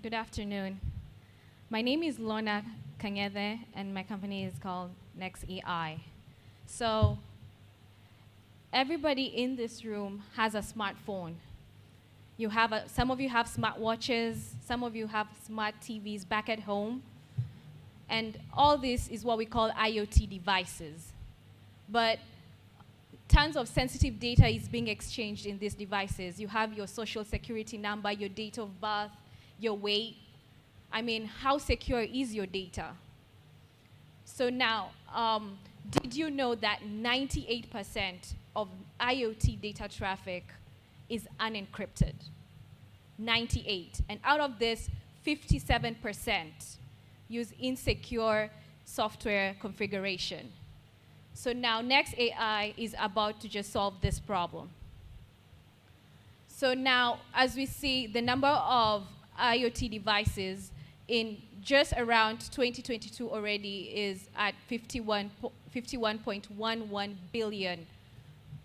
Good afternoon. My name is Lorna Canede, and my company is called NexAI. So, everybody in this room has a smartphone. Some of you have smartwatches, some of you have smart TVs back at home, and all this is what we call IoT devices. But tons of sensitive data is being exchanged in these devices. You have your social security number, your date of birth, your weight. I mean, how secure is your data? So now, did you know that 98% of IoT data traffic is unencrypted? 98. And out of this, 57% use insecure software configuration. So now NexAI is about to just solve this problem. So now, as we see, the number of IoT devices in just around 2022 already is at 51.11 billion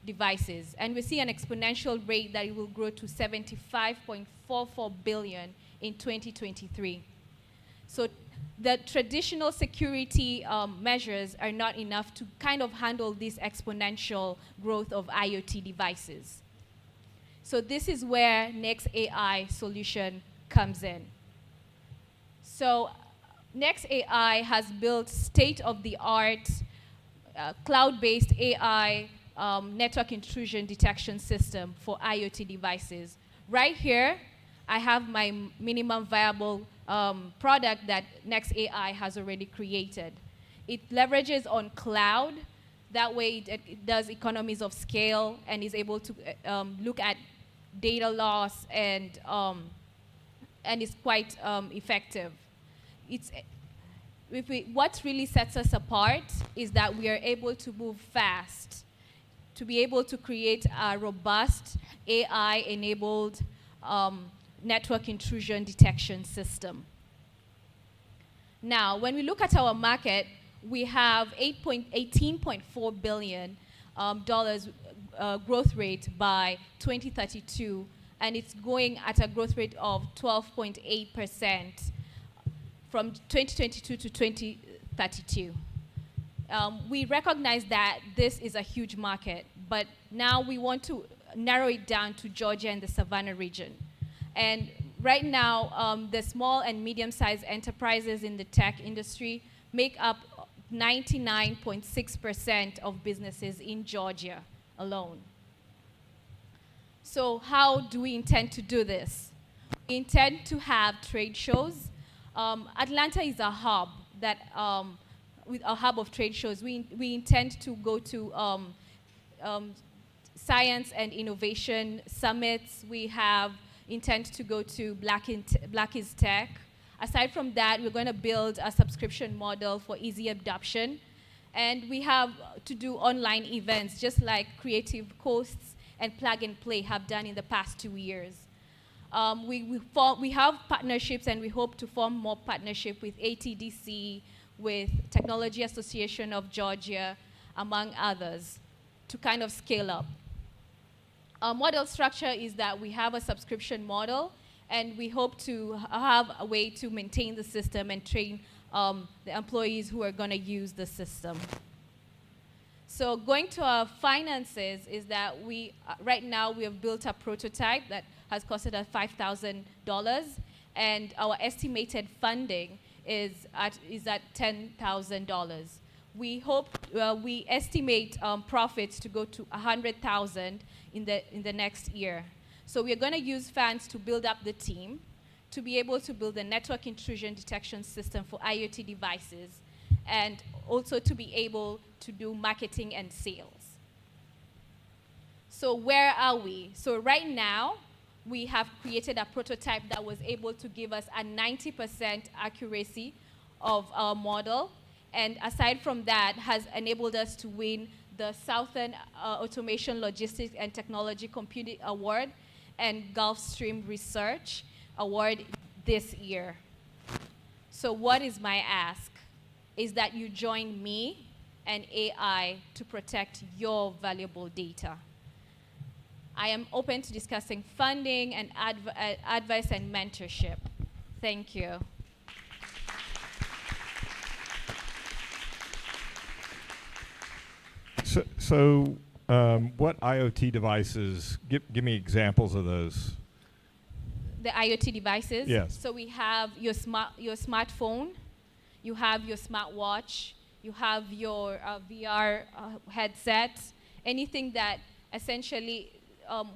devices. And we see an exponential rate that it will grow to 75.44 billion in 2023. So the traditional security measures are not enough to kind of handle this exponential growth of IoT devices. So this is where NexAI Solution comes in. So NexAI has built state-of-the-art cloud-based AI network intrusion detection system for IoT devices. Right here, I have my minimum viable product that NexAI has already created. It leverages on cloud. That way, it does economies of scale and is able to look at data loss and is quite effective. What really sets us apart is that we are able to move fast, to be able to create a robust AI-enabled network intrusion detection system. Now, when we look at our market, we have $18.4 billion growth rate by 2032, and it's going at a growth rate of 12.8% from 2022 to 2032. We recognize that this is a huge market, but now we want to narrow it down to Georgia and the Savannah region. And right now, the small and medium-sized enterprises in the tech industry make up 99.6% of businesses in Georgia alone. So how do we intend to do this? We intend to have trade shows. Atlanta is a hub that, with a hub of trade shows. We intend to go to science and innovation summits. We intend to go to Black is Tech. Aside from that, we're going to build a subscription model for easy adoption. And we have to do online events, just like Creative Coasts and Plug and Play have done in the past 2 years. We have partnerships, and we hope to form more partnership with ATDC, with Technology Association of Georgia, among others, to kind of scale up. Our model structure is that we have a subscription model, and we hope to have a way to maintain the system and train the employees who are going to use the system. So going to our finances is that right now we have built a prototype that has costed us $5,000, and our estimated funding is at $10,000. We estimate profits to go to $100,000 in the next year. So we are going to use funds to build up the team, to be able to build a network intrusion detection system for IoT devices, and also to be able to do marketing and sales. So where are we? So right now, we have created a prototype that was able to give us a 90% accuracy of our model, and aside from that, has enabled us to win the Southern Automation Logistics and Technology Computing Award and Gulfstream Research Award this year. So what is my ask? Is that you join me and AI to protect your valuable data. I am open to discussing funding and advice and mentorship. Thank you. So what IoT devices, give me examples of those. The IoT devices? Yes. So we have your smartphone, you have your smartwatch, you have your VR headset, anything that essentially,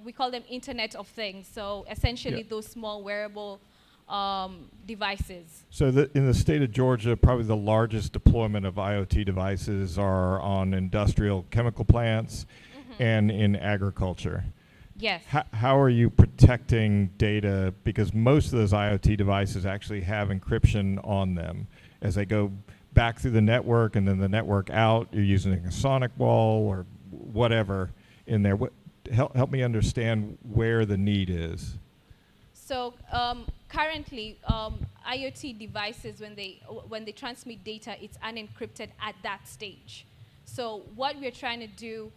we call them Internet of Things. So essentially those small wearable devices. So in the state of Georgia, probably the largest deployment of IoT devices are on industrial chemical plants and in agriculture. Yes. How are you protecting data? Because most of those IoT devices actually have encryption on them. As they go back through the network and then the network out, you're using a sonic wall or whatever in there. Help me understand where the need is. So currently, IoT devices, when they transmit data, it's unencrypted at that stage. So what we're trying to do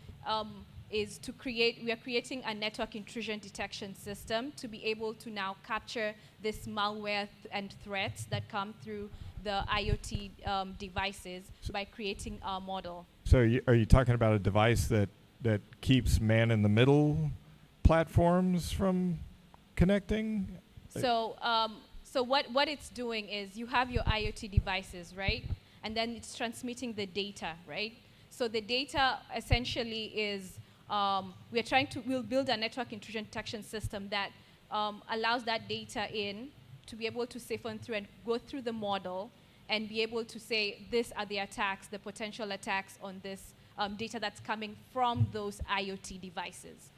is we are creating a network intrusion detection system to be able to now capture this malware and threats that come through the IoT devices by creating a model. So are you talking about a device that keeps man-in-the-middle platforms from connecting? So what it's doing is you have your IoT devices, right? And then it's transmitting the data, right? So the data essentially is, we'll build a network intrusion detection system that allows that data in to be able to siphon through and go through the model and be able to say, these are the attacks, the potential attacks on this data that's coming from those IoT devices.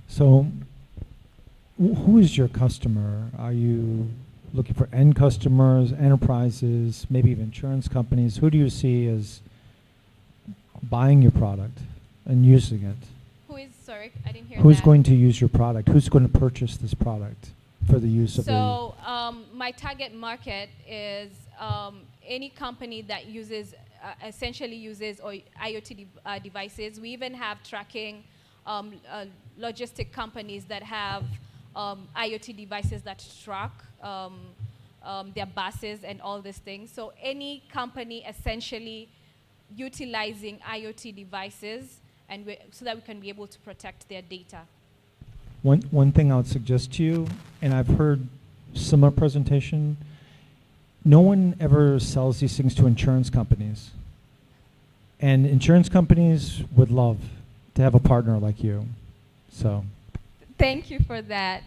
So who is your customer? Are you looking for end customers, enterprises, maybe even insurance companies? Who do you see as buying your product and using it? Sorry, I didn't hear Who's that. going to use your product? Who's going to purchase this product for the use of So my target market is any company that uses, essentially uses IoT devices. We even have tracking logistic companies that have IoT devices that track their buses and all these things. So any company essentially utilizing IoT devices and so that we can be able to protect their data. One thing I would suggest to you, and I've heard similar presentation, no one ever sells these things to insurance companies. And insurance companies would love to have a partner like you. So thank you for that.